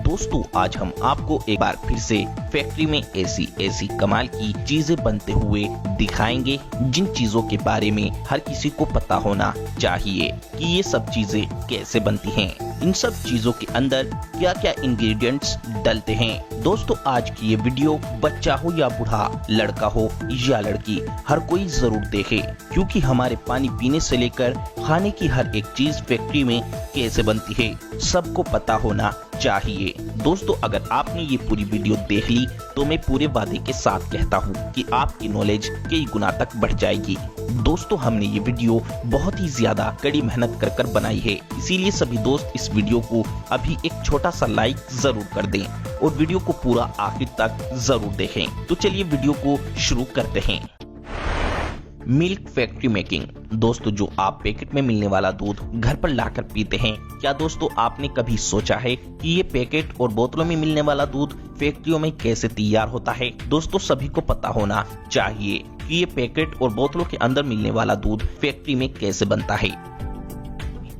दोस्तों आज हम आपको एक बार फिर से फैक्ट्री में ऐसी कमाल की चीजें बनते हुए दिखाएंगे जिन चीजों के बारे में हर किसी को पता होना चाहिए कि ये सब चीजें कैसे बनती हैं। इन सब चीजों के अंदर क्या क्या इंग्रेडिएंट्स डलते हैं। दोस्तों आज की ये वीडियो बच्चा हो या बूढ़ा, लड़का हो या लड़की, हर कोई जरूर देखे, क्योंकि हमारे पानी पीने से लेकर खाने की हर एक चीज फैक्ट्री में कैसे बनती है सबको पता होना चाहिए। दोस्तों अगर आपने ये पूरी वीडियो देख ली तो मैं पूरे वादे के साथ कहता हूँ कि आपकी नॉलेज कई गुना तक बढ़ जाएगी। दोस्तों हमने ये वीडियो बहुत ही ज्यादा कड़ी मेहनत कर बनाई है, इसीलिए सभी दोस्त इस वीडियो को अभी एक छोटा सा लाइक जरूर कर दें और वीडियो को पूरा आखिर तक जरूर देखें। तो चलिए वीडियो को शुरू करते हैं। Milk factory making. दोस्तों जो आप पैकेट में मिलने वाला दूध घर पर लाकर पीते हैं, क्या दोस्तों आपने कभी सोचा है कि ये पैकेट और बोतलों में मिलने वाला दूध फैक्ट्रियों में कैसे तैयार होता है। दोस्तों सभी को पता होना चाहिए कि ये पैकेट और बोतलों के अंदर मिलने वाला दूध फैक्ट्री में कैसे बनता है।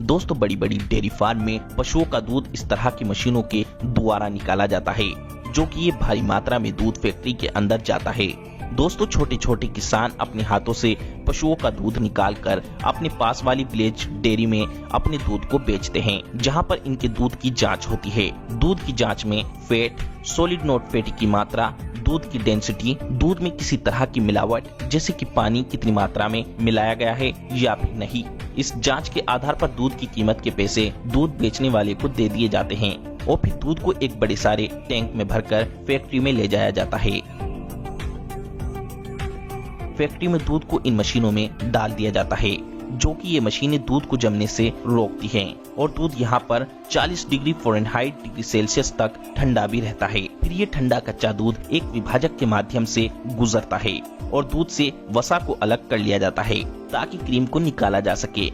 दोस्तों बड़ी बड़ी डेयरी फार्म में पशुओं का दूध इस तरह की मशीनों के द्वारा निकाला जाता है, जो कि ये भारी मात्रा में दूध फैक्ट्री के अंदर जाता है। दोस्तों छोटे छोटे किसान अपने हाथों से पशुओं का दूध निकालकर अपने पास वाली विलेज डेयरी में अपने दूध को बेचते हैं, जहां पर इनके दूध की जांच होती है। दूध की जांच में फैट, सॉलिड नॉट फैटी की मात्रा, दूध की डेंसिटी, दूध में किसी तरह की मिलावट जैसे कि पानी कितनी मात्रा में मिलाया गया है या फिर नहीं, इस जांच के आधार पर दूध की कीमत के पैसे दूध बेचने वाले को दे दिए जाते हैं और फिर दूध को एक बड़े सारे टैंक में भरकर फैक्ट्री में ले जाया जाता है। फैक्ट्री में दूध को इन मशीनों में डाल दिया जाता है, जो कि ये मशीनें दूध को जमने से रोकती हैं और दूध यहाँ पर 40 डिग्री फ़ारेनहाइट डिग्री सेल्सियस तक ठंडा भी रहता है। फिर ये ठंडा कच्चा दूध एक विभाजक के माध्यम से गुजरता है और दूध से वसा को अलग कर लिया जाता है ताकि क्रीम को निकाला जा सके।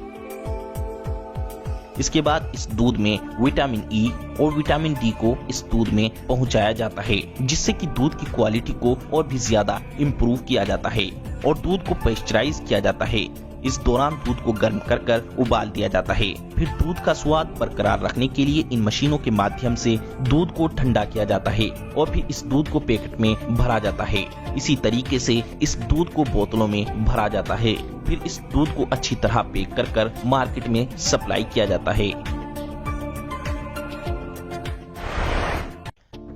इसके बाद इस दूध में विटामिन ई और विटामिन डी को इस दूध में पहुंचाया जाता है, जिससे कि दूध की क्वालिटी को और भी ज्यादा इम्प्रूव किया जाता है और दूध को पेस्चराइज किया जाता है। इस दौरान दूध को गर्म कर उबाल दिया जाता है। फिर दूध का स्वाद बरकरार रखने के लिए इन मशीनों के माध्यम से दूध को ठंडा किया जाता है और फिर इस दूध को पैकेट में भरा जाता है। इसी तरीके से इस दूध को बोतलों में भरा जाता है। फिर इस दूध को अच्छी तरह पैक कर मार्केट में सप्लाई किया जाता है।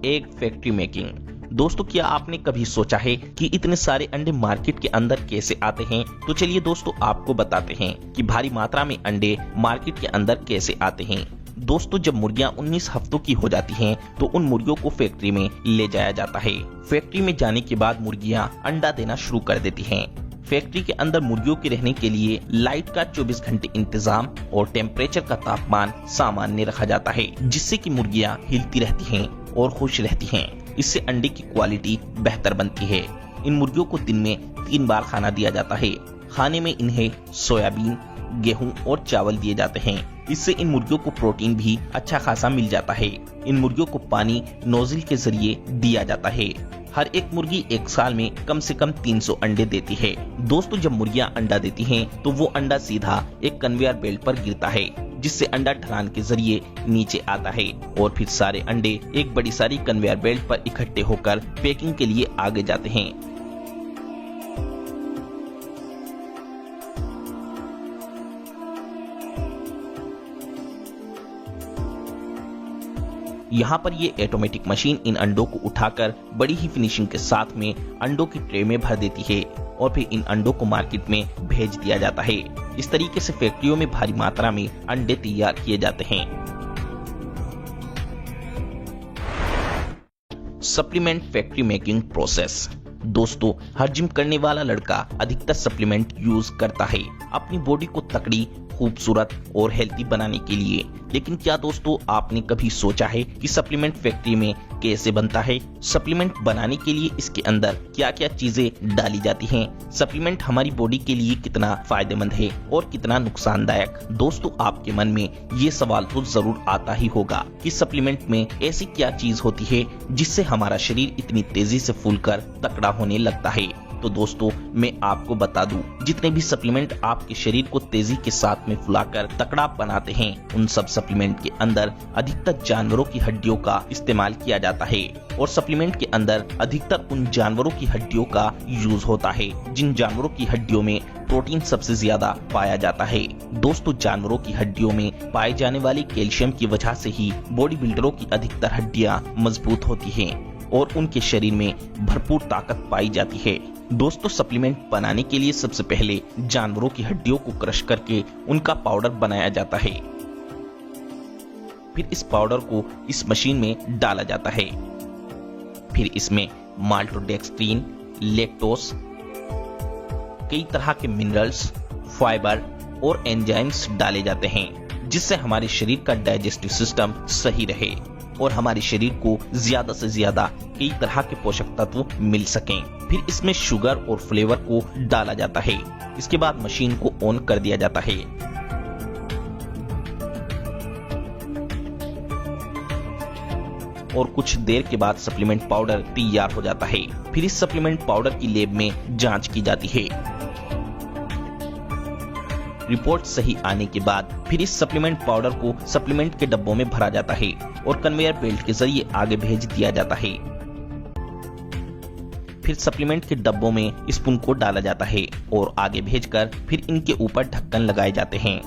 Egg factory making. दोस्तों क्या आपने कभी सोचा है कि इतने सारे अंडे मार्केट के अंदर कैसे आते हैं? तो चलिए दोस्तों आपको बताते हैं कि भारी मात्रा में अंडे मार्केट के अंदर कैसे आते हैं। दोस्तों जब मुर्गियां 19 हफ्तों की हो जाती हैं, तो उन मुर्गियों को फैक्ट्री में ले जाया जाता है। फैक्ट्री में जाने के बाद मुर्गियां अंडा देना शुरू कर देती हैं। फैक्ट्री के अंदर मुर्गियों के रहने के लिए लाइट का 24 घंटे इंतजाम और टेम्परेचर का तापमान सामान्य रखा जाता है, जिससे कि मुर्गियां हिलती रहती हैं और खुश रहती हैं। इससे अंडे की क्वालिटी बेहतर बनती है। इन मुर्गियों को दिन में 3 बार खाना दिया जाता है। खाने में इन्हें सोयाबीन, गेहूं और चावल दिए जाते हैं। इससे इन मुर्गियों को प्रोटीन भी अच्छा खासा मिल जाता है। इन मुर्गियों को पानी नोजल के जरिए दिया जाता है। हर एक मुर्गी एक साल में कम से कम 300 अंडे देती है। दोस्तों जब मुर्गियां अंडा देती हैं, तो वो अंडा सीधा एक कन्वेयर बेल्ट पर गिरता है, जिससे अंडा ढलान के जरिए नीचे आता है और फिर सारे अंडे एक बड़ी सारी कन्वेयर बेल्ट पर इकट्ठे होकर पैकिंग के लिए आगे जाते हैं। यहाँ पर ये ऑटोमेटिक मशीन इन अंडों को उठाकर बड़ी ही फिनिशिंग के साथ में अंडों की ट्रे में भर देती है और फिर इन अंडों को मार्केट में भेज दिया जाता है। इस तरीके से फैक्ट्रियों में भारी मात्रा में अंडे तैयार किए जाते हैं। Supplement factory making process. दोस्तों हर जिम करने वाला लड़का अधिकतर सप्लीमेंट यूज करता है अपनी बॉडी को तकड़ी, खूबसूरत और हेल्थी बनाने के लिए। लेकिन क्या दोस्तों आपने कभी सोचा है कि सप्लीमेंट फैक्ट्री में कैसे बनता है? सप्लीमेंट बनाने के लिए इसके अंदर क्या क्या चीजें डाली जाती हैं? सप्लीमेंट हमारी बॉडी के लिए कितना फायदेमंद है और कितना नुकसानदायक? दोस्तों आपके मन में ये सवाल तो जरूर आता ही होगा कि सप्लीमेंट में ऐसी क्या चीज होती है जिससे हमारा शरीर इतनी तेजी से फूलकर तकड़ा होने लगता है। तो दोस्तों मैं आपको बता दूं, जितने भी सप्लीमेंट आपके शरीर को तेजी के साथ में फुलाकर तकड़ा बनाते हैं, उन सब सप्लीमेंट के अंदर अधिकतर जानवरों की हड्डियों का इस्तेमाल किया जाता है और सप्लीमेंट के अंदर अधिकतर उन जानवरों की हड्डियों का यूज होता है जिन जानवरों की हड्डियों में प्रोटीन सबसे ज्यादा पाया जाता है। दोस्तों जानवरों की हड्डियों में पाए जाने वाले कैल्शियम की वजह से ही बॉडी बिल्डरों की अधिकतर हड्डियां मजबूत होती हैं और उनके शरीर में भरपूर ताकत पाई जाती है। दोस्तों सप्लीमेंट बनाने के लिए सबसे पहले जानवरों की हड्डियों को क्रश करके उनका पाउडर बनाया जाता है। फिर इस पाउडर को इस मशीन में डाला जाता है। फिर इसमें माल्टोडेक्स्ट्रीन, लैक्टोज, कई तरह के मिनरल्स, फाइबर और एंजाइम्स डाले जाते हैं जिससे हमारे शरीर का डाइजेस्टिव सिस्टम सही रहे और हमारे शरीर को ज्यादा से ज्यादा कई तरह के पोषक तत्व मिल सकें। फिर इसमें शुगर और फ्लेवर को डाला जाता है। इसके बाद मशीन को ऑन कर दिया जाता है। और कुछ देर के बाद सप्लीमेंट पाउडर तैयार हो जाता है। फिर इस सप्लीमेंट पाउडर की लैब में जांच की जाती है। रिपोर्ट सही आने के बाद फिर इस सप्लीमेंट पाउडर को सप्लीमेंट के डब्बों में भरा जाता है और कन्वेयर बेल्ट के जरिए आगे भेज दिया जाता है। फिर सप्लीमेंट के डब्बों में स्पून को डाला जाता है और आगे भेजकर फिर इनके ऊपर ढक्कन लगाए जाते हैं।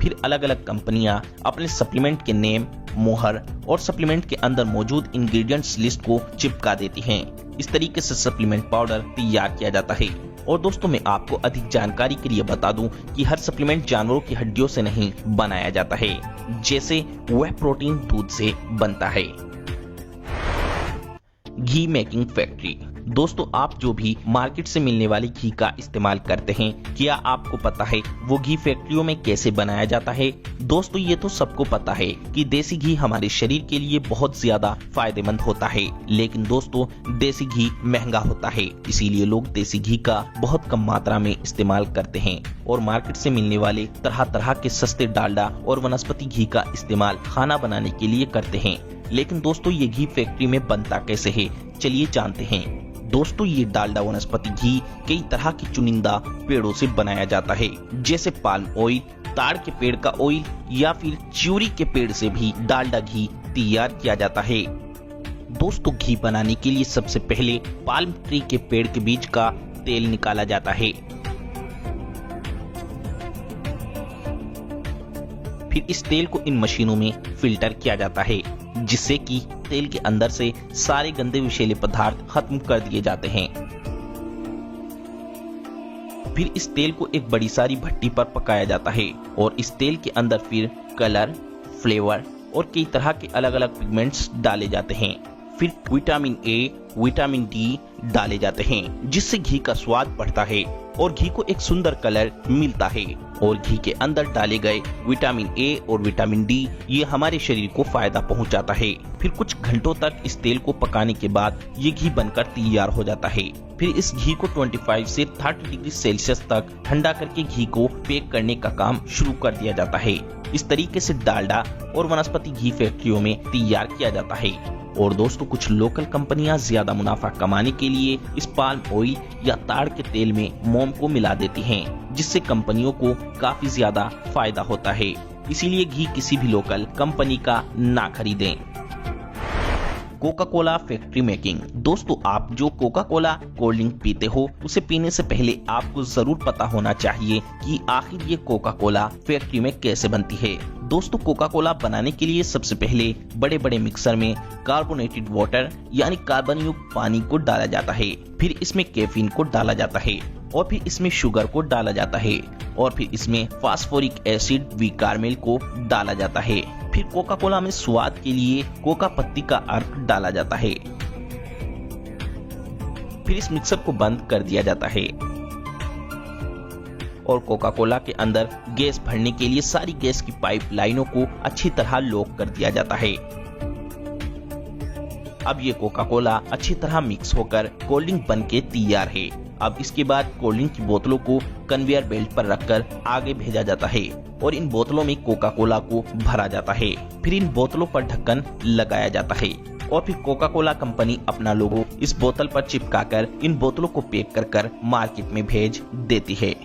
फिर अलग अलग कंपनियां अपने सप्लीमेंट के नेम, मोहर और सप्लीमेंट के अंदर मौजूद इंग्रेडिएंट्स लिस्ट को चिपका देती हैं। इस तरीके से सप्लीमेंट पाउडर तैयार किया जाता है। और दोस्तों मैं आपको अधिक जानकारी के लिए बता दूं कि हर सप्लीमेंट जानवरों की हड्डियों से नहीं बनाया जाता है, जैसे वह प्रोटीन दूध से बनता है। घी मेकिंग फैक्ट्री। दोस्तों आप जो भी मार्केट से मिलने वाले घी का इस्तेमाल करते हैं, क्या आपको पता है वो घी फैक्ट्रियों में कैसे बनाया जाता है? दोस्तों ये तो सबको पता है कि देसी घी हमारे शरीर के लिए बहुत ज्यादा फायदेमंद होता है, लेकिन दोस्तों देसी घी महंगा होता है, इसीलिए लोग देसी घी का बहुत कम मात्रा में इस्तेमाल करते हैं और मार्केट से मिलने वाले तरह तरह के सस्ते डालडा और वनस्पति घी का इस्तेमाल खाना बनाने के लिए करते हैं। लेकिन दोस्तों ये घी फैक्ट्री में बनता कैसे है, चलिए जानते हैं। दोस्तों ये डालडा वनस्पति घी कई तरह के चुनिंदा पेड़ों से बनाया जाता है, जैसे पाल्म ऑयल, ताड़ के पेड़ का ऑयल या फिर च्यूरी के पेड़ से भी डालडा घी तैयार किया जाता है। दोस्तों घी बनाने के लिए सबसे पहले पाल्म ट्री के पेड़ के बीज का तेल निकाला जाता है। फिर इस तेल को इन मशीनों में फिल्टर किया जाता है, जिससे कि तेल के अंदर से सारे गंदे विषैले पदार्थ खत्म कर दिए जाते हैं। फिर इस तेल को एक बड़ी सारी भट्टी पर पकाया जाता है और इस तेल के अंदर फिर कलर, फ्लेवर और कई तरह के अलग अलग पिगमेंट्स डाले जाते हैं। फिर विटामिन ए, विटामिन डी डाले जाते हैं, जिससे घी का स्वाद बढ़ता है और घी को एक सुंदर कलर मिलता है। और घी के अंदर डाले गए विटामिन ए और विटामिन डी ये हमारे शरीर को फायदा पहुंचाता है। फिर कुछ घंटों तक इस तेल को पकाने के बाद ये घी बनकर तैयार हो जाता है। फिर इस घी को 25 से 30 डिग्री सेल्सियस तक ठंडा करके घी को पैक करने का काम शुरू कर दिया जाता है। इस तरीके से डालडा और वनस्पति घी फैक्ट्रियों में तैयार किया जाता है। और दोस्तों कुछ लोकल कंपनियां ज्यादा मुनाफा कमाने के लिए इस पाल्म ऑयल या ताड़ के तेल में मोम को मिला देती हैं, जिससे कंपनियों को काफी ज्यादा फायदा होता है। इसीलिए घी किसी भी लोकल कंपनी का ना खरीदें। Coca Cola factory making. दोस्तों आप जो कोका कोला कोल्ड ड्रिंक पीते हो, उसे पीने से पहले आपको जरूर पता होना चाहिए कि आखिर ये कोका कोला फैक्ट्री में कैसे बनती है। दोस्तों कोका कोला बनाने के लिए सबसे पहले बड़े बड़े मिक्सर में कार्बोनेटेड वाटर यानी कार्बन युक्त पानी को डाला जाता है। फिर इसमें कैफीन को डाला जाता है और फिर इसमें शुगर को डाला जाता है और फिर इसमें फास्फोरिक एसिड वी कार्मेल को डाला जाता है। फिर कोका कोला में स्वाद के लिए कोका पत्ती का अर्क डाला जाता है। फिर इस मिक्सर को बंद कर दिया जाता है और कोका कोला के अंदर गैस भरने के लिए सारी गैस की पाइप लाइनों को अच्छी तरह लॉक कर दिया जाता है। अब ये कोका कोला अच्छी तरह मिक्स होकर कोल्ड ड्रिंक बन के तैयार है। अब इसके बाद कोल्ड ड्रिंक की बोतलों को कन्वेयर बेल्ट पर रखकर आगे भेजा जाता है और इन बोतलों में कोका कोला को भरा जाता है। फिर इन बोतलों पर ढक्कन लगाया जाता है और फिर कोका कोला कंपनी अपना लोगो इस बोतल पर चिपकाकर इन बोतलों को पैक कर मार्केट में भेज देती है।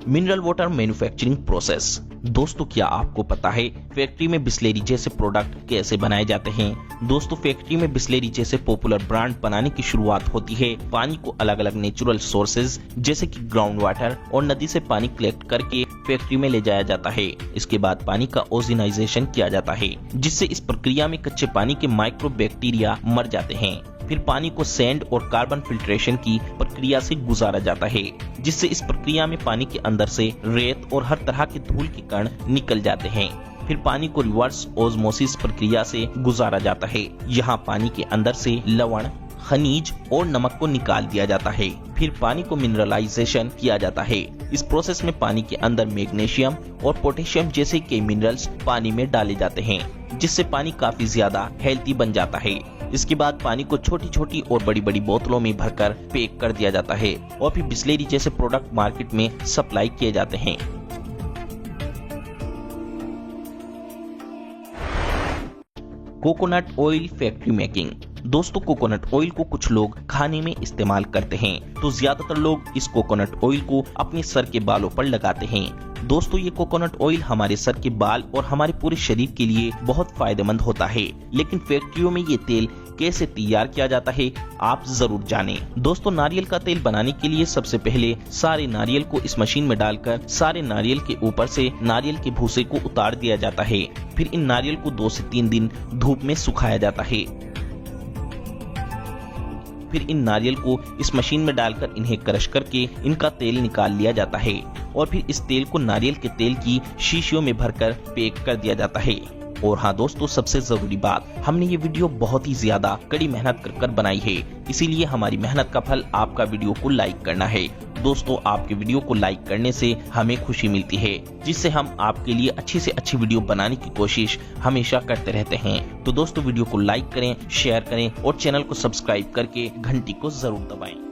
Mineral water manufacturing process. दोस्तों, क्या आपको पता है फैक्ट्री में बिस्लेरी जैसे प्रोडक्ट कैसे बनाए जाते हैं? दोस्तों, फैक्ट्री में बिस्लेरी जैसे पॉपुलर ब्रांड बनाने की शुरुआत होती है। पानी को अलग अलग नेचुरल सोर्सेज जैसे कि ग्राउंड वाटर और नदी से पानी कलेक्ट करके फैक्ट्री में ले जाया जाता है। इसके बाद पानी का ओजोनाइजेशन किया जाता है, जिससे इस प्रक्रिया में कच्चे पानी के माइक्रो बैक्टीरिया मर जाते हैं। फिर पानी को सैंड और कार्बन फिल्ट्रेशन की प्रक्रिया से गुजारा जाता है, जिससे इस प्रक्रिया में पानी के अंदर से रेत और हर तरह के धूल के कण निकल जाते हैं। फिर पानी को रिवर्स ओस्मोसिस प्रक्रिया से गुजारा जाता है। यहाँ पानी के अंदर से लवण, खनिज और नमक को निकाल दिया जाता है। फिर पानी को मिनरलाइजेशन किया जाता है। इस प्रोसेस में पानी के अंदर मैग्नीशियम और पोटेशियम जैसे कई मिनरल्स पानी में डाले जाते हैं, जिससे पानी काफी ज्यादा हेल्थी बन जाता है। इसके बाद पानी को छोटी छोटी और बड़ी बड़ी बोतलों में भरकर पैक कर दिया जाता है और फिर बिस्लेरी जैसे प्रोडक्ट मार्केट में सप्लाई किए जाते हैं। Coconut oil factory making. दोस्तों, कोकोनट ऑयल को कुछ लोग खाने में इस्तेमाल करते हैं, तो ज्यादातर लोग इस कोकोनट ऑयल को अपने सर के बालों पर लगाते हैं। दोस्तों, ये कोकोनट ऑयल हमारे सर के बाल और हमारे पूरे शरीर के लिए बहुत फायदेमंद होता है। लेकिन फैक्ट्रियों में ये तेल कैसे तैयार किया जाता है, आप जरूर जानें। दोस्तों, नारियल का तेल बनाने के लिए सबसे पहले सारे नारियल को इस मशीन में डालकर सारे नारियल के ऊपर से नारियल के भूसे को उतार दिया जाता है। फिर इन नारियल को 2 से 3 दिन धूप में सुखाया जाता है। फिर इन नारियल को इस मशीन में डालकर इन्हें क्रश करके इनका तेल निकाल लिया जाता है और फिर इस तेल को नारियल के तेल की शीशियों में भरकर पैक कर दिया जाता है। और हाँ दोस्तों, सबसे जरूरी बात, हमने ये वीडियो बहुत ही ज्यादा कड़ी मेहनत कर बनाई है, इसीलिए हमारी मेहनत का फल आपका वीडियो को लाइक करना है। दोस्तों, आपके वीडियो को लाइक करने से हमें खुशी मिलती है, जिससे हम आपके लिए अच्छी से अच्छी वीडियो बनाने की कोशिश हमेशा करते रहते हैं। तो दोस्तों, वीडियो को लाइक करें, शेयर करें और चैनल को सब्सक्राइब करके घंटी को जरूर दबाएं।